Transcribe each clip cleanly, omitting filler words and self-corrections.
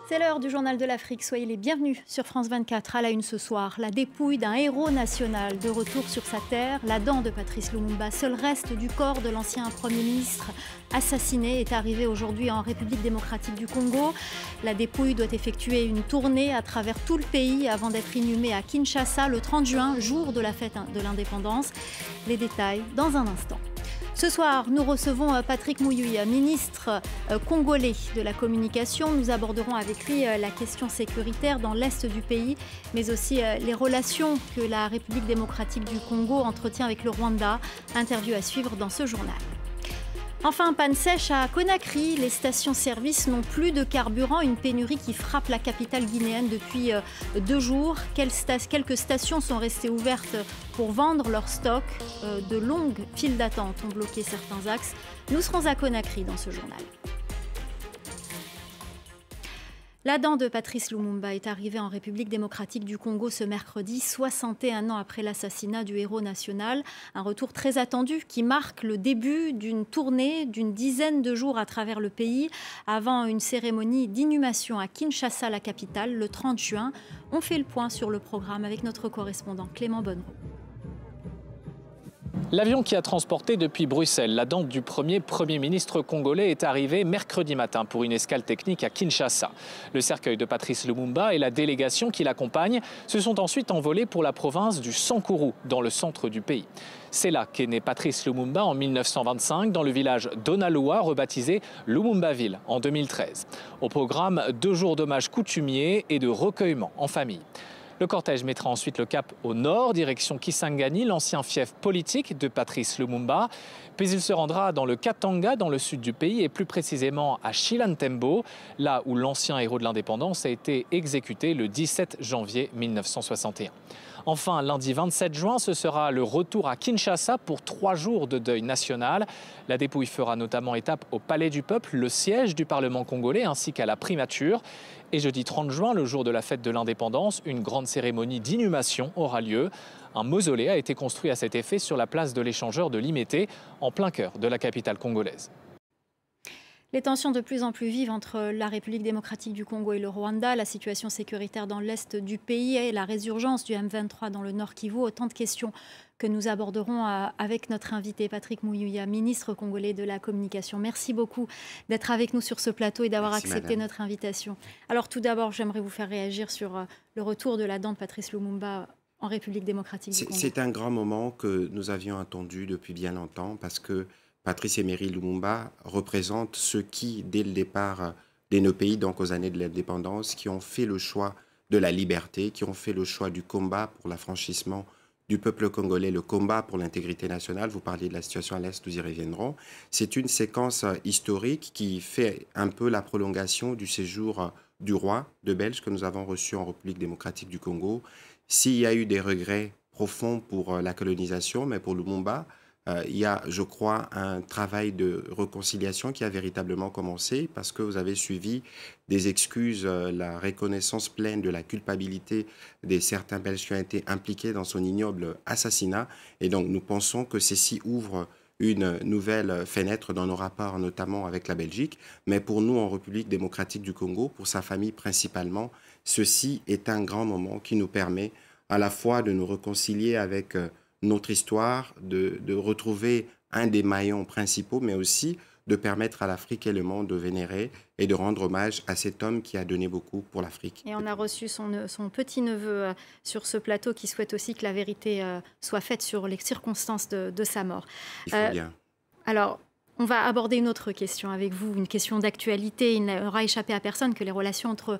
C'est l'heure du journal de l'Afrique. Soyez les bienvenus sur France 24. À la une ce soir, la dépouille d'un héros national de retour sur sa terre. La dent de Patrice Lumumba, seul reste du corps de l'ancien Premier ministre assassiné, est arrivé aujourd'hui en République démocratique du Congo. La dépouille doit effectuer une tournée à travers tout le pays avant d'être inhumée à Kinshasa le 30 juin, jour de la fête de l'indépendance. Les détails dans un instant. Ce soir, nous recevons Patrick Muyuya, ministre congolais de la communication. Nous aborderons avec lui la question sécuritaire dans l'est du pays, mais aussi les relations que la République démocratique du Congo entretient avec le Rwanda. Interview à suivre dans ce journal. Enfin, panne sèche à Conakry. Les stations-service n'ont plus de carburant, une pénurie qui frappe la capitale guinéenne depuis 2 jours. Quelques stations sont restées ouvertes pour vendre leur stock. De longues files d'attente ont bloqué certains axes. Nous serons à Conakry dans ce journal. La dent de Patrice Lumumba est arrivée en République démocratique du Congo ce mercredi, 61 ans après l'assassinat du héros national. Un retour très attendu qui marque le début d'une tournée d'une dizaine de jours à travers le pays avant une cérémonie d'inhumation à Kinshasa, la capitale, le 30 juin. On fait le point sur le programme avec notre correspondant Clément Bonneau. L'avion qui a transporté depuis Bruxelles la dent du Premier ministre congolais est arrivé mercredi matin pour une escale technique à Kinshasa. Le cercueil de Patrice Lumumba et la délégation qui l'accompagne se sont ensuite envolés pour la province du Sankuru, dans le centre du pays. C'est là qu'est né Patrice Lumumba en 1925 dans le village d'Onaloa, rebaptisé Lumumbaville en 2013. Au programme, 2 jours d'hommage coutumiers et de recueillement en famille. Le cortège mettra ensuite le cap au nord, direction Kisangani, l'ancien fief politique de Patrice Lumumba. Puis il se rendra dans le Katanga, dans le sud du pays, et plus précisément à Chilantembo, là où l'ancien héros de l'indépendance a été exécuté le 17 janvier 1961. Enfin, lundi 27 juin, ce sera le retour à Kinshasa pour 3 jours de deuil national. La dépouille fera notamment étape au Palais du Peuple, le siège du Parlement congolais, ainsi qu'à la primature. Et jeudi 30 juin, le jour de la fête de l'indépendance, une grande cérémonie d'inhumation aura lieu. Un mausolée a été construit à cet effet sur la place de l'échangeur de Limete, en plein cœur de la capitale congolaise. Les tensions de plus en plus vives entre la République démocratique du Congo et le Rwanda, la situation sécuritaire dans l'est du pays et la résurgence du M23 dans le nord Kivu, autant de questions que nous aborderons avec notre invité Patrick Muyuya, ministre congolais de la communication. Merci beaucoup d'être avec nous sur ce plateau et d'avoir accepté notre invitation. Alors tout d'abord, j'aimerais vous faire réagir sur le retour de la dent de Patrice Lumumba en République démocratique du Congo. C'est un grand moment que nous avions attendu depuis bien longtemps parce que Patrice Emery Lumumba représente ceux qui, dès le départ de nos pays, donc aux années de l'indépendance, qui ont fait le choix de la liberté, qui ont fait le choix du combat pour l'affranchissement du peuple congolais, le combat pour l'intégrité nationale. Vous parliez de la situation à l'Est, nous y reviendrons. C'est une séquence historique qui fait un peu la prolongation du séjour du roi de Belge que nous avons reçu en République démocratique du Congo. S'il y a eu des regrets profonds pour la colonisation, mais pour Lumumba, il y a, je crois, un travail de réconciliation qui a véritablement commencé parce que vous avez suivi des excuses, la reconnaissance pleine de la culpabilité de certains Belges qui ont été impliqués dans son ignoble assassinat. Et donc, nous pensons que ceci ouvre une nouvelle fenêtre dans nos rapports, notamment avec la Belgique. Mais pour nous, en République démocratique du Congo, pour sa famille principalement, ceci est un grand moment qui nous permet à la fois de nous réconcilier avec notre histoire, de retrouver un des maillons principaux, mais aussi de permettre à l'Afrique et le monde de vénérer et de rendre hommage à cet homme qui a donné beaucoup pour l'Afrique. Et on a reçu son petit-neveu sur ce plateau qui souhaite aussi que la vérité soit faite sur les circonstances de sa mort. Il faut bien. Alors, on va aborder une autre question avec vous, une question d'actualité. Il n'aura échappé à personne que les relations entre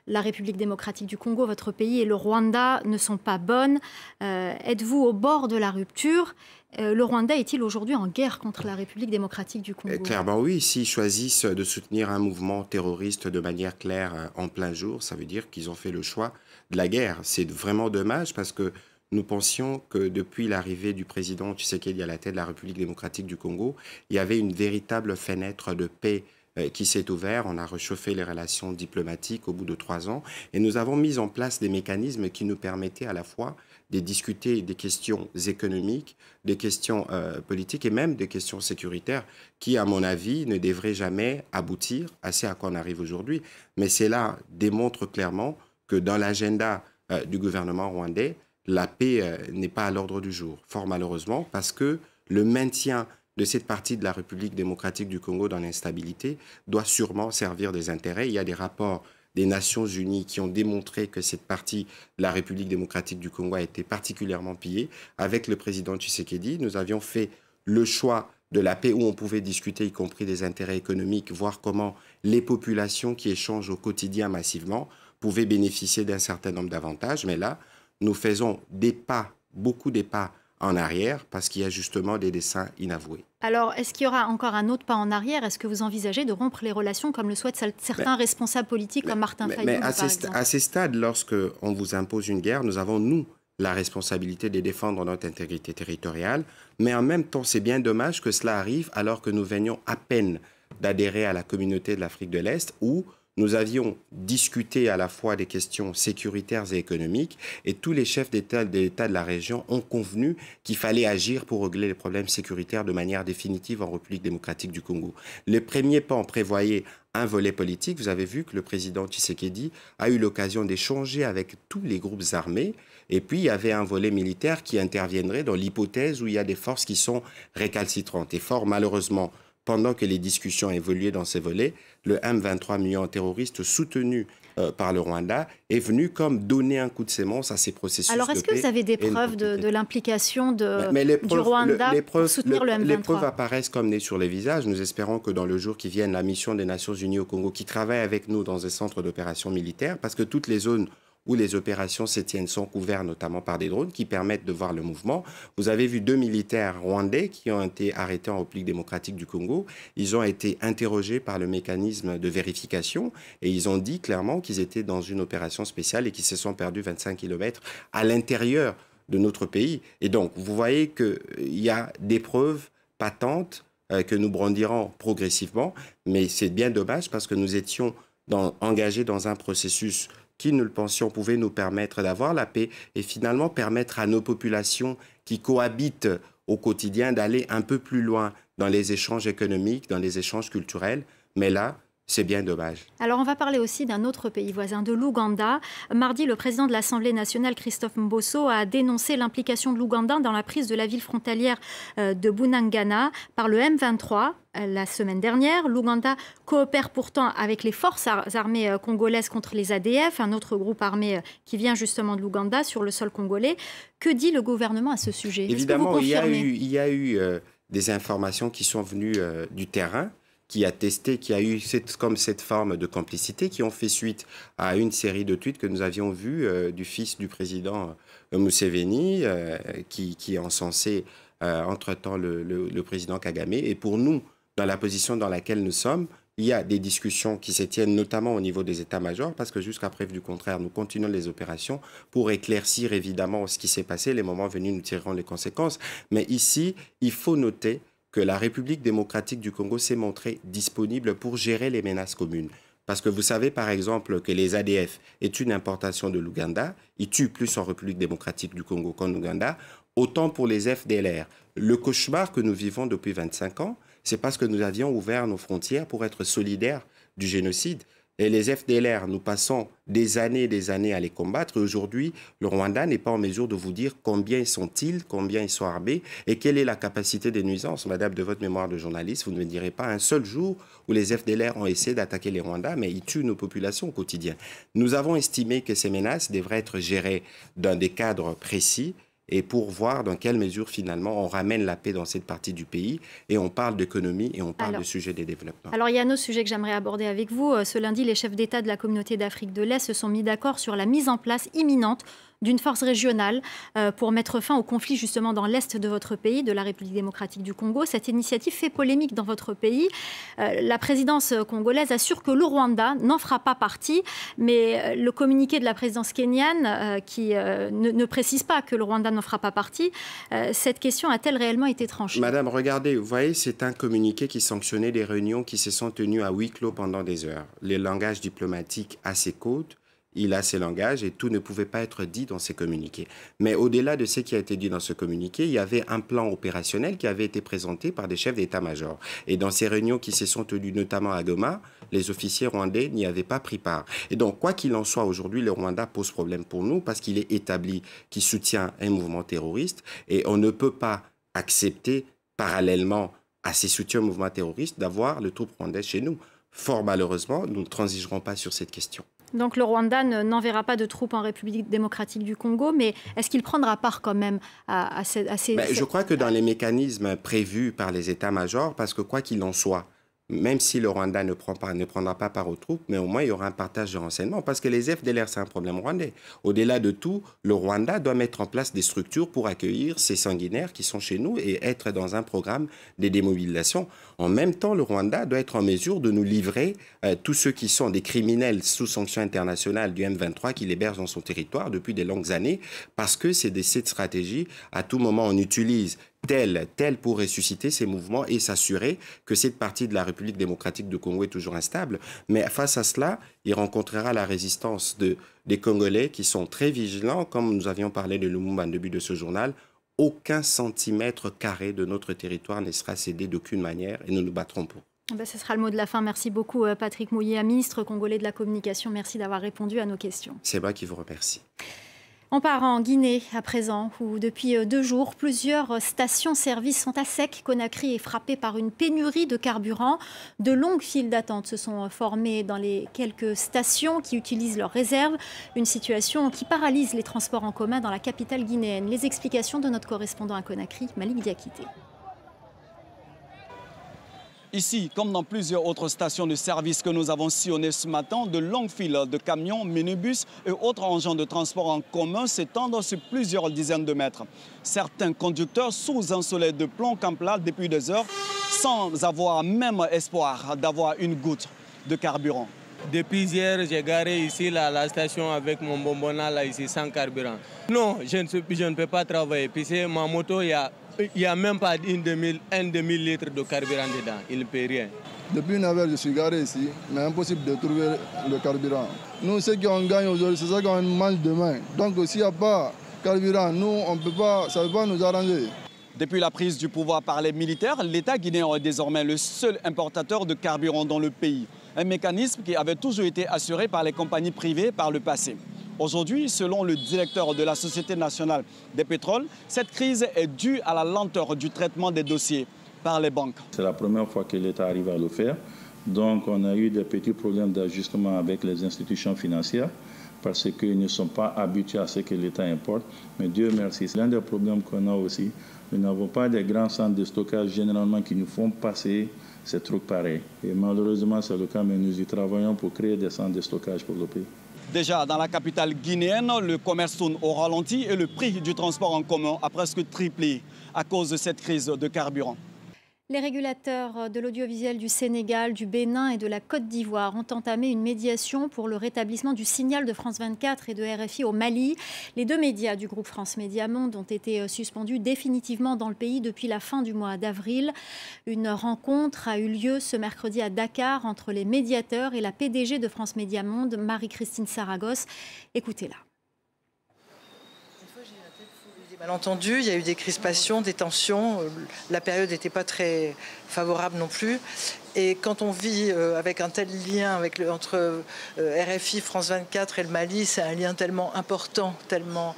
la République démocratique du Congo, votre pays, et le Rwanda ne sont pas bonnes. Êtes-vous au bord de la rupture ? Le Rwanda est-il aujourd'hui en guerre contre la République démocratique du Congo ? Clairement oui, s'ils choisissent de soutenir un mouvement terroriste de manière claire en plein jour, ça veut dire qu'ils ont fait le choix de la guerre. C'est vraiment dommage parce que nous pensions que depuis l'arrivée du président Tshisekedi à la tête de la République démocratique du Congo, il y avait une véritable fenêtre de paix qui s'est ouvert. On a réchauffé les relations diplomatiques au bout de 3 ans et nous avons mis en place des mécanismes qui nous permettaient à la fois de discuter des questions économiques, des questions politiques et même des questions sécuritaires qui, à mon avis, ne devraient jamais aboutir à ce à quoi on arrive aujourd'hui. Mais cela démontre clairement que dans l'agenda du gouvernement rwandais, la paix n'est pas à l'ordre du jour, fort malheureusement, parce que le maintien de cette partie de la République démocratique du Congo dans l'instabilité doit sûrement servir des intérêts. Il y a des rapports des Nations Unies qui ont démontré que cette partie de la République démocratique du Congo a été particulièrement pillée. Avec le président Tshisekedi, nous avions fait le choix de la paix où on pouvait discuter, y compris des intérêts économiques, voir comment les populations qui échangent au quotidien massivement pouvaient bénéficier d'un certain nombre d'avantages. Mais là, nous faisons des pas, beaucoup des pas en arrière parce qu'il y a justement des desseins inavoués. Alors, est-ce qu'il y aura encore un autre pas en arrière? Est-ce que vous envisagez de rompre les relations comme le souhaitent certains responsables politiques comme Martin Fayulu, mais par exemple? À ces stades, lorsqu'on vous impose une guerre, nous avons, nous, la responsabilité de défendre notre intégrité territoriale. Mais en même temps, c'est bien dommage que cela arrive alors que nous venions à peine d'adhérer à la communauté de l'Afrique de l'Est où nous avions discuté à la fois des questions sécuritaires et économiques et tous les chefs d'État de la région ont convenu qu'il fallait agir pour régler les problèmes sécuritaires de manière définitive en République démocratique du Congo. Le premier pan prévoyait un volet politique. Vous avez vu que le président Tshisekedi a eu l'occasion d'échanger avec tous les groupes armés. Et puis, il y avait un volet militaire qui interviendrait dans l'hypothèse où il y a des forces qui sont récalcitrantes. Et fort malheureusement, pendant que les discussions évoluaient dans ces volets, le M23 millions terroristes soutenu par le Rwanda est venu comme donner un coup de sémence à ces processus. Alors, est-ce que vous avez des preuves de l'implication du Rwanda pour soutenir le M23? Les preuves apparaissent comme nez sur les visages. Nous espérons que dans le jour qui vient, la mission des Nations Unies au Congo, qui travaille avec nous dans des centres d'opération militaires, parce que toutes les zones où les opérations se tiennent sont couvertes notamment par des drones qui permettent de voir le mouvement. Vous avez vu 2 militaires rwandais qui ont été arrêtés en République démocratique du Congo. Ils ont été interrogés par le mécanisme de vérification et ils ont dit clairement qu'ils étaient dans une opération spéciale et qu'ils se sont perdus 25 km à l'intérieur de notre pays. Et donc, vous voyez qu'il y a des preuves patentes que nous brandirons progressivement, mais c'est bien dommage parce que nous étions engagés dans un processus qui, nous le pensions, pouvait nous permettre d'avoir la paix et finalement permettre à nos populations qui cohabitent au quotidien d'aller un peu plus loin dans les échanges économiques, dans les échanges culturels. Mais là, c'est bien dommage. Alors, on va parler aussi d'un autre pays voisin, de l'Ouganda. Mardi, le président de l'Assemblée nationale, Christophe Mboso, a dénoncé l'implication de l'Ouganda dans la prise de la ville frontalière de Bunagana par le M23. La semaine dernière, l'Ouganda coopère pourtant avec les forces armées congolaises contre les ADF, un autre groupe armé qui vient justement de l'Ouganda sur le sol congolais. Que dit le gouvernement à ce sujet? Évidemment, il y a eu des informations qui sont venues du terrain, qui a testé, qui a eu cette forme de complicité, qui ont fait suite à une série de tweets que nous avions vus du fils du président Museveni, qui encensait entre-temps le président Kagame. Et pour nous, dans la position dans laquelle nous sommes, il y a des discussions qui se tiennent notamment au niveau des états-majors, parce que jusqu'à preuve du contraire, nous continuons les opérations pour éclaircir évidemment ce qui s'est passé. Les moments venus, nous tirerons les conséquences. Mais ici, il faut noter que la République démocratique du Congo s'est montrée disponible pour gérer les menaces communes. Parce que vous savez, par exemple, que les ADF est une importation de l'Ouganda. Ils tuent plus en République démocratique du Congo qu'en Ouganda. Autant pour les FDLR. Le cauchemar que nous vivons depuis 25 ans, c'est parce que nous avions ouvert nos frontières pour être solidaires du génocide. Et les FDLR, nous passons des années à les combattre. Et aujourd'hui, le Rwanda n'est pas en mesure de vous dire combien sont-ils, combien ils sont armés et quelle est la capacité des nuisances. Madame, de votre mémoire de journaliste, vous ne me direz pas un seul jour où les FDLR ont essayé d'attaquer les Rwandais, mais ils tuent nos populations au quotidien. Nous avons estimé que ces menaces devraient être gérées dans des cadres précis et pour voir dans quelle mesure, finalement, on ramène la paix dans cette partie du pays. Et on parle d'économie et on parle de sujets des développements. Alors, il y a un autre sujet que j'aimerais aborder avec vous. Ce lundi, les chefs d'État de la communauté d'Afrique de l'Est se sont mis d'accord sur la mise en place imminente d'une force régionale pour mettre fin au conflit justement dans l'est de votre pays, de la République démocratique du Congo. Cette initiative fait polémique dans votre pays. La présidence congolaise assure que le Rwanda n'en fera pas partie, mais le communiqué de la présidence kenyane qui ne précise pas que le Rwanda n'en n'en fera pas partie. Cette question a-t-elle réellement été tranchée? Madame, regardez, vous voyez, c'est un communiqué qui sanctionnait des réunions qui se sont tenues à huis clos pendant des heures. Le langage diplomatique a ses codes. Il a ses langages et tout ne pouvait pas être dit dans ces communiqués. Mais au-delà de ce qui a été dit dans ce communiqué, il y avait un plan opérationnel qui avait été présenté par des chefs d'état-major. Et dans ces réunions qui se sont tenues notamment à Goma, les officiers rwandais n'y avaient pas pris part. Et donc, quoi qu'il en soit, aujourd'hui, le Rwanda pose problème pour nous parce qu'il est établi qu'il soutient un mouvement terroriste et on ne peut pas accepter parallèlement à ces soutiens au mouvement terroriste d'avoir le troupe rwandais chez nous. Fort malheureusement, nous ne transigerons pas sur cette question. Donc le Rwanda n'enverra pas de troupes en République démocratique du Congo, mais est-ce qu'il prendra part quand même à ces... Je crois que dans les mécanismes prévus par les états-majors, parce que quoi qu'il en soit, même si le Rwanda ne prendra pas part aux troupes, mais au moins il y aura un partage de renseignements, parce que les FDLR, c'est un problème rwandais. Au-delà de tout, le Rwanda doit mettre en place des structures pour accueillir ces sanguinaires qui sont chez nous et être dans un programme de démobilisation. En même temps, le Rwanda doit être en mesure de nous livrer tous ceux qui sont des criminels sous sanction internationale du M23 qui l'hébergent dans son territoire depuis de longues années, parce que c'est cette stratégie, à tout moment on utilise tel pour ressusciter ces mouvements et s'assurer que cette partie de la République démocratique du Congo est toujours instable. Mais face à cela, il rencontrera la résistance des Congolais qui sont très vigilants, comme nous avions parlé de Lumumba en début de ce journal. Aucun centimètre carré de notre territoire ne sera cédé d'aucune manière et nous nous battrons pour. Ce sera le mot de la fin. Merci beaucoup Patrick Mouillaga, ministre congolais de la communication. Merci d'avoir répondu à nos questions. C'est moi qui vous remercie. On part en Guinée à présent, où depuis 2 jours, plusieurs stations-service sont à sec. Conakry est frappée par une pénurie de carburant. De longues files d'attente se sont formées dans les quelques stations qui utilisent leurs réserves. Une situation qui paralyse les transports en commun dans la capitale guinéenne. Les explications de notre correspondant à Conakry, Malik Diakité. Ici, comme dans plusieurs autres stations de service que nous avons sillonnées ce matin, de longues files de camions, minibus et autres engins de transport en commun s'étendent sur plusieurs dizaines de mètres. Certains conducteurs sous un soleil de plomb campent là depuis des heures sans avoir même espoir d'avoir une goutte de carburant. Depuis hier, j'ai garé ici la station avec mon bonbonna là, ici sans carburant. Non, je ne peux pas travailler puisque ma moto, il n'y a même pas un demi-litre de carburant dedans. Il ne peut rien. Depuis 9 heures, je suis garé ici, mais impossible de trouver le carburant. Nous, ceux qui ont gagné aujourd'hui, c'est ça qu'on mange demain. Donc s'il n'y a pas de carburant, nous, on peut pas, ça ne peut pas nous arranger. Depuis la prise du pouvoir par les militaires, l'État guinéen est désormais le seul importateur de carburant dans le pays. Un mécanisme qui avait toujours été assuré par les compagnies privées par le passé. Aujourd'hui, selon le directeur de la Société nationale des pétroles, cette crise est due à la lenteur du traitement des dossiers par les banques. C'est la première fois que l'État arrive à le faire. Donc on a eu des petits problèmes d'ajustement avec les institutions financières parce qu'ils ne sont pas habitués à ce que l'État importe. Mais Dieu merci, c'est l'un des problèmes qu'on a aussi. Nous n'avons pas de grands centres de stockage généralement qui nous font passer ces trucs pareils. Et malheureusement, c'est le cas, mais nous y travaillons pour créer des centres de stockage pour le pays. Déjà, dans la capitale guinéenne, le commerce tourne au ralenti et le prix du transport en commun a presque triplé à cause de cette crise de carburant. Les régulateurs de l'audiovisuel du Sénégal, du Bénin et de la Côte d'Ivoire ont entamé une médiation pour le rétablissement du signal de France 24 et de RFI au Mali. Les 2 médias du groupe France Médias Monde ont été suspendus définitivement dans le pays depuis la fin du mois d'avril. Une rencontre a eu lieu ce mercredi à Dakar entre les médiateurs et la PDG de France Médias Monde, Marie-Christine Saragosse. Écoutez-la. Malentendu, il y a eu des crispations, des tensions. La période n'était pas très favorable non plus. Et quand on vit avec un tel lien entre RFI, France 24 et le Mali, c'est un lien tellement important, tellement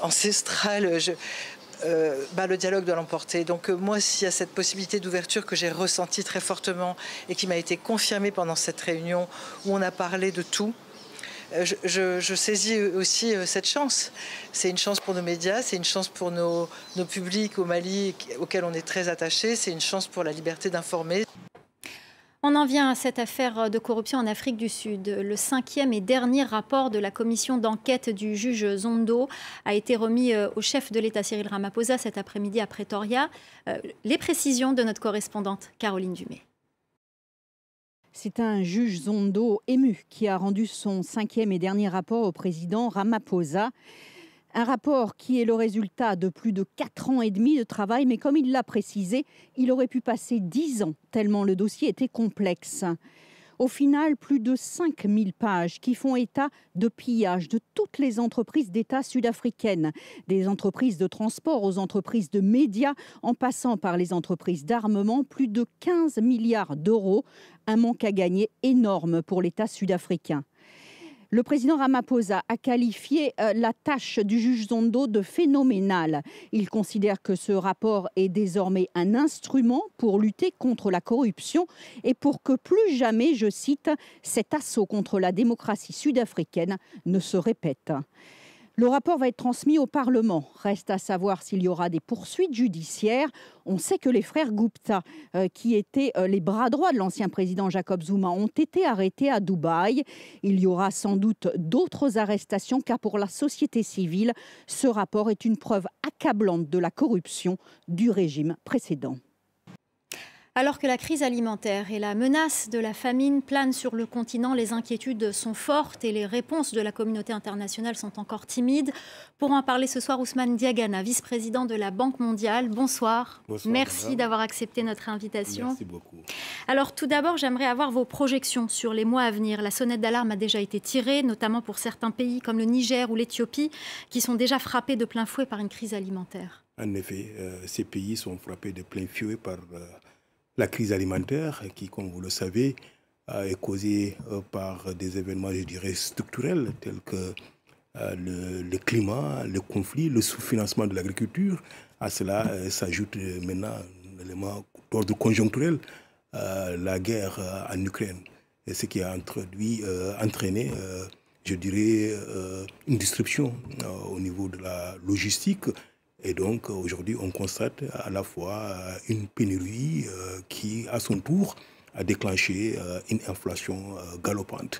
ancestral. Le dialogue doit l'emporter. Donc moi, s'il y a cette possibilité d'ouverture que j'ai ressentie très fortement et qui m'a été confirmée pendant cette réunion où on a parlé de tout, je saisis aussi cette chance. C'est une chance pour nos médias, c'est une chance pour nos publics au Mali auxquels on est très attachés, c'est une chance pour la liberté d'informer. On en vient à cette affaire de corruption en Afrique du Sud. Le 5e et dernier rapport de la commission d'enquête du juge Zondo a été remis au chef de l'État Cyril Ramaphosa cet après-midi à Pretoria. Les précisions de notre correspondante Caroline Dumais. C'est un juge Zondo ému qui a rendu son 5e et dernier rapport au président Ramaphosa. Un rapport qui est le résultat de plus de 4 ans et demi de travail, mais comme il l'a précisé, il aurait pu passer 10 ans, tellement le dossier était complexe. Au final, plus de 5000 pages qui font état de pillage de toutes les entreprises d'État sud-africaines, des entreprises de transport aux entreprises de médias, en passant par les entreprises d'armement, plus de 15 milliards d'euros, un manque à gagner énorme pour l'État sud-africain. Le président Ramaphosa a qualifié la tâche du juge Zondo de phénoménale. Il considère que ce rapport est désormais un instrument pour lutter contre la corruption et pour que plus jamais, je cite, cet assaut contre la démocratie sud-africaine ne se répète. Le rapport va être transmis au Parlement. Reste à savoir s'il y aura des poursuites judiciaires. On sait que les frères Gupta, qui étaient les bras droits de l'ancien président Jacob Zuma, ont été arrêtés à Dubaï. Il y aura sans doute d'autres arrestations, car pour la société civile, ce rapport est une preuve accablante de la corruption du régime précédent. Alors que la crise alimentaire et la menace de la famine planent sur le continent, les inquiétudes sont fortes et les réponses de la communauté internationale sont encore timides. Pour en parler ce soir, Ousmane Diagana, vice-président de la Banque mondiale. Bonsoir. Bonsoir. Merci d'avoir accepté notre invitation. Merci beaucoup. Alors tout d'abord, j'aimerais avoir vos projections sur les mois à venir. La sonnette d'alarme a déjà été tirée, notamment pour certains pays comme le Niger ou l'Éthiopie, qui sont déjà frappés de plein fouet par une crise alimentaire. En effet, ces pays sont frappés de plein fouet par la crise alimentaire qui, comme vous le savez, est causée par des événements, je dirais, structurels tels que le climat, le conflit, le sous-financement de l'agriculture. À cela s'ajoute maintenant un élément d'ordre conjoncturel, la guerre en Ukraine. Et ce qui a entraîné, je dirais, une disruption au niveau de la logistique. Et donc, aujourd'hui, on constate à la fois une pénurie qui, à son tour, a déclenché une inflation galopante.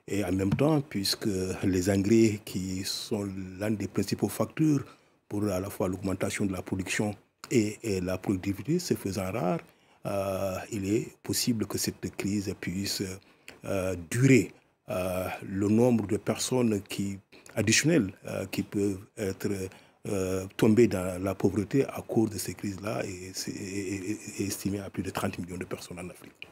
Et en même temps, puisque les engrais, qui sont l'un des principaux facteurs pour à la fois l'augmentation de la production et la productivité, se faisant rare, il est possible que cette crise puisse durer. Le nombre de personnes additionnelles qui peuvent être tomber dans la pauvreté à cause de ces crises-là est estimé à plus de 30 millions de personnes en Afrique.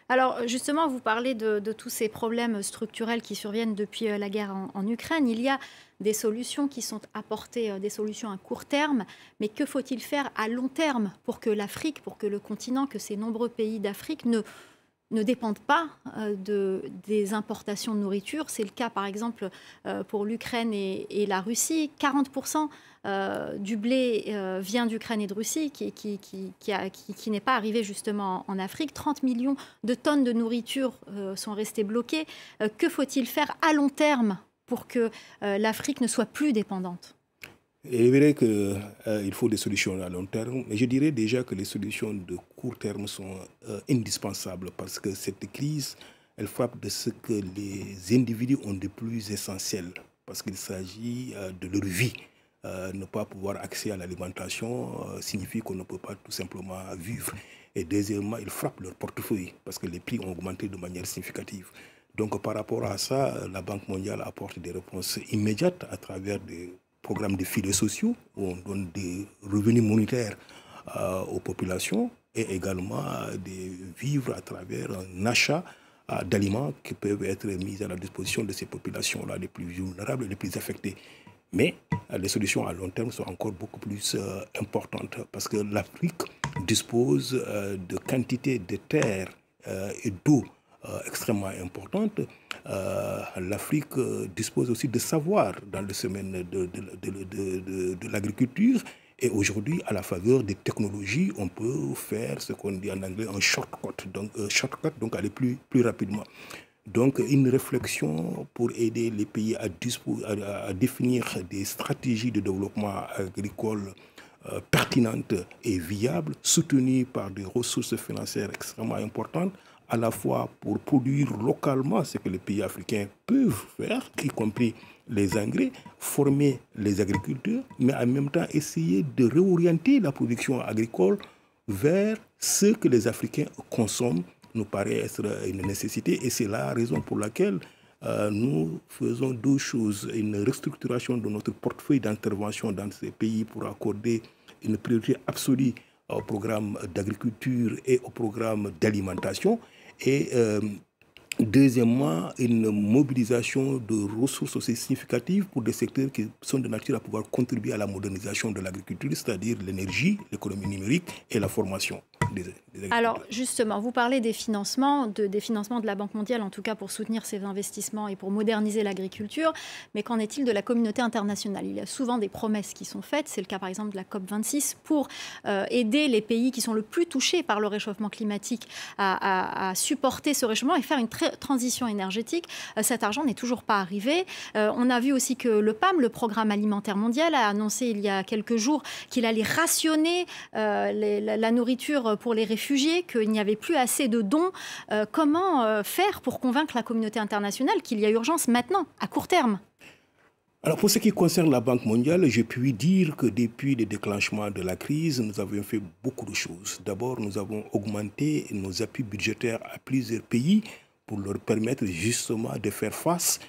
Alors justement, vous parlez de tous ces problèmes structurels qui surviennent depuis la guerre en Ukraine. Il y a des solutions qui sont apportées, des solutions à court terme, mais que faut-il faire à long terme pour que l'Afrique, pour que le continent, que ces nombreux pays d'Afrique ne dépendent pas des importations de nourriture. C'est le cas, par exemple, pour l'Ukraine et la Russie. 40% du blé vient d'Ukraine et de Russie, qui n'est pas arrivé justement en Afrique. 30 millions de tonnes de nourriture sont restées bloquées. Que faut-il faire à long terme pour que l'Afrique ne soit plus dépendante ? Il est vrai qu'il faut des solutions à long terme, mais je dirais déjà que les solutions de court terme sont indispensables parce que cette crise, elle frappe de ce que les individus ont de plus essentiel, parce qu'il s'agit de leur vie. Ne pas pouvoir accéder à l'alimentation signifie qu'on ne peut pas tout simplement vivre. Et deuxièmement, il frappe leur portefeuille parce que les prix ont augmenté de manière significative. Donc par rapport à ça, la Banque mondiale apporte des réponses immédiates à travers des programmes de filets sociaux où on donne des revenus monétaires aux populations et également des vivres à travers un achat d'aliments qui peuvent être mis à la disposition de ces populations-là les plus vulnérables et les plus affectées. Mais les solutions à long terme sont encore beaucoup plus importantes parce que l'Afrique dispose de quantités de terres et d'eau extrêmement importantes. L'Afrique dispose aussi de savoir dans le domaine de l'agriculture. Et aujourd'hui, à la faveur des technologies, on peut faire ce qu'on dit en anglais un shortcut, donc aller plus rapidement. Donc une réflexion pour aider les pays à définir des stratégies de développement agricole pertinentes et viables, soutenues par des ressources financières extrêmement importantes, à la fois pour produire localement ce que les pays africains peuvent faire, y compris les engrais, former les agriculteurs, mais en même temps essayer de réorienter la production agricole vers ce que les Africains consomment, nous paraît être une nécessité. Et c'est la raison pour laquelle nous faisons deux choses. Une restructuration de notre portefeuille d'intervention dans ces pays pour accorder une priorité absolue au programme d'agriculture et au programme d'alimentation. Et deuxièmement, une mobilisation de ressources aussi significatives pour des secteurs qui sont de nature à pouvoir contribuer à la modernisation de l'agriculture, c'est-à-dire l'énergie, l'économie numérique et la formation des agriculteurs. Alors justement, vous parlez des financements de la Banque mondiale, en tout cas pour soutenir ces investissements et pour moderniser l'agriculture. Mais qu'en est-il de la communauté internationale? Il y a souvent des promesses qui sont faites, c'est le cas par exemple de la COP26, pour aider les pays qui sont le plus touchés par le réchauffement climatique à supporter ce réchauffement et faire une transition énergétique. Cet argent n'est toujours pas arrivé. On a vu aussi que le PAM, le Programme alimentaire mondial, a annoncé il y a quelques jours qu'il allait rationner la nourriture pour les réfugiés, qu'il n'y avait plus assez de dons. Comment faire pour convaincre la communauté internationale qu'il y a urgence maintenant, à court terme? Alors pour ce qui concerne la Banque mondiale, je puis dire que depuis le déclenchement de la crise, nous avons fait beaucoup de choses. D'abord, nous avons augmenté nos appuis budgétaires à plusieurs pays pour leur permettre justement de faire face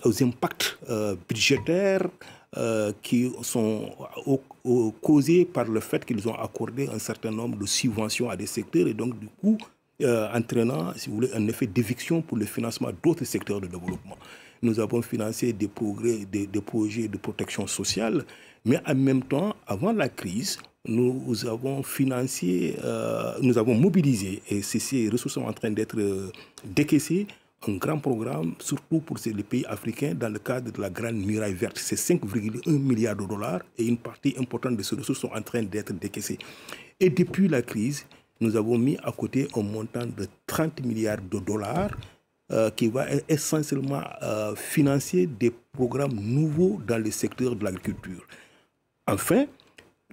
aux impacts budgétaires qui sont causés par le fait qu'ils ont accordé un certain nombre de subventions à des secteurs et donc du coup entraînant, si vous voulez, un effet d'éviction pour le financement d'autres secteurs de développement. Nous avons financé des projets de protection sociale, mais en même temps, avant la crise, nous avons financé, nous avons mobilisé, et ces ressources sont en train d'être décaissées, un grand programme, surtout pour les pays africains, dans le cadre de la Grande Muraille Verte. C'est 5,1 milliards de dollars et une partie importante de ces ressources sont en train d'être décaissées. Et depuis la crise, nous avons mis à côté un montant de 30 milliards de dollars qui va essentiellement financer des programmes nouveaux dans le secteur de l'agriculture. Enfin,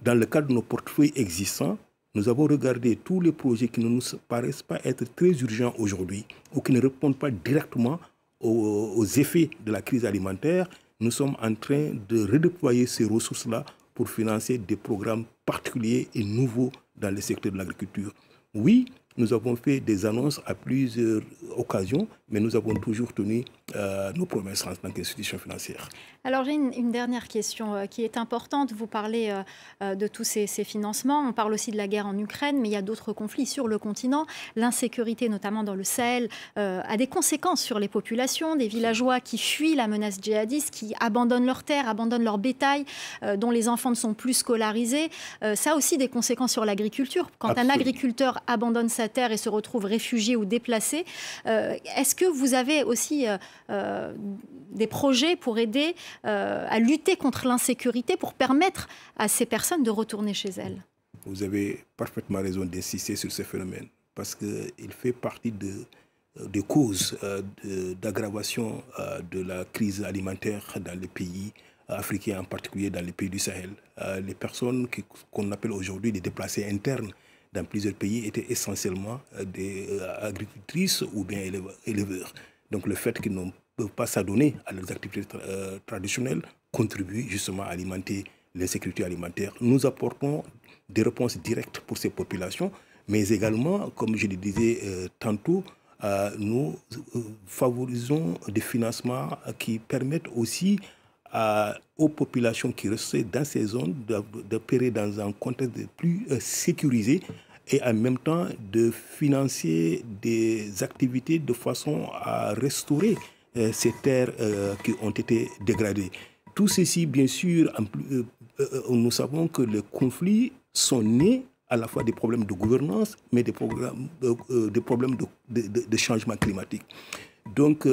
dans le cadre de nos portefeuilles existants, nous avons regardé tous les projets qui ne nous paraissent pas être très urgents aujourd'hui ou qui ne répondent pas directement aux effets de la crise alimentaire. Nous sommes en train de redéployer ces ressources-là pour financer des programmes particuliers et nouveaux dans le secteur de l'agriculture. Oui, nous avons fait des annonces à plusieurs occasions, mais nous avons toujours tenu nos promesses en tant qu'institution financière. Alors j'ai une dernière question qui est importante. Vous parlez de tous ces financements. On parle aussi de la guerre en Ukraine, mais il y a d'autres conflits sur le continent. L'insécurité, notamment dans le Sahel, a des conséquences sur les populations, des villageois qui fuient la menace djihadiste, qui abandonnent leurs terres, abandonnent leur bétail, dont les enfants ne sont plus scolarisés. Ça a aussi des conséquences sur l'agriculture. Quand Absolument. Un agriculteur abandonne sa terre et se retrouve réfugié ou déplacé, est-ce que vous avez aussi des projets pour aider à lutter contre l'insécurité, pour permettre à ces personnes de retourner chez elles? Vous avez parfaitement raison d'insister sur ce phénomène, parce qu'il fait partie des causes d'aggravation de la crise alimentaire dans les pays africains, en particulier dans les pays du Sahel. Les personnes qu'on appelle aujourd'hui des déplacés internes dans plusieurs pays étaient essentiellement des agricultrices ou bien éleveurs. Donc le fait qu'ils ne peuvent pas s'adonner à leurs activités traditionnelles contribue justement à alimenter l'insécurité alimentaire. Nous apportons des réponses directes pour ces populations, mais également, comme je le disais tantôt, nous favorisons des financements qui permettent aussi aux populations qui restent dans ces zones d'opérer dans un contexte plus sécurisé et en même temps de financer des activités de façon à restaurer ces terres qui ont été dégradées. Tout ceci, bien sûr, nous savons que les conflits sont nés à la fois des problèmes de gouvernance, mais des problèmes de changement climatique. Donc,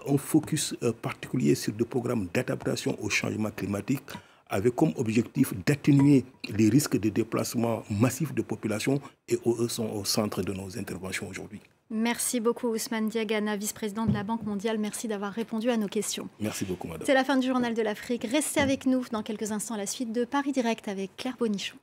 on focus particulier sur des programmes d'adaptation au changement climatique avec comme objectif d'atténuer les risques de déplacement massif de population et eux sont au centre de nos interventions aujourd'hui. Merci beaucoup Ousmane Diagana, vice-président de la Banque mondiale. Merci d'avoir répondu à nos questions. Merci beaucoup, madame. C'est la fin du Journal de l'Afrique. Restez avec nous dans quelques instants, la suite de Paris Direct avec Claire Bonichon.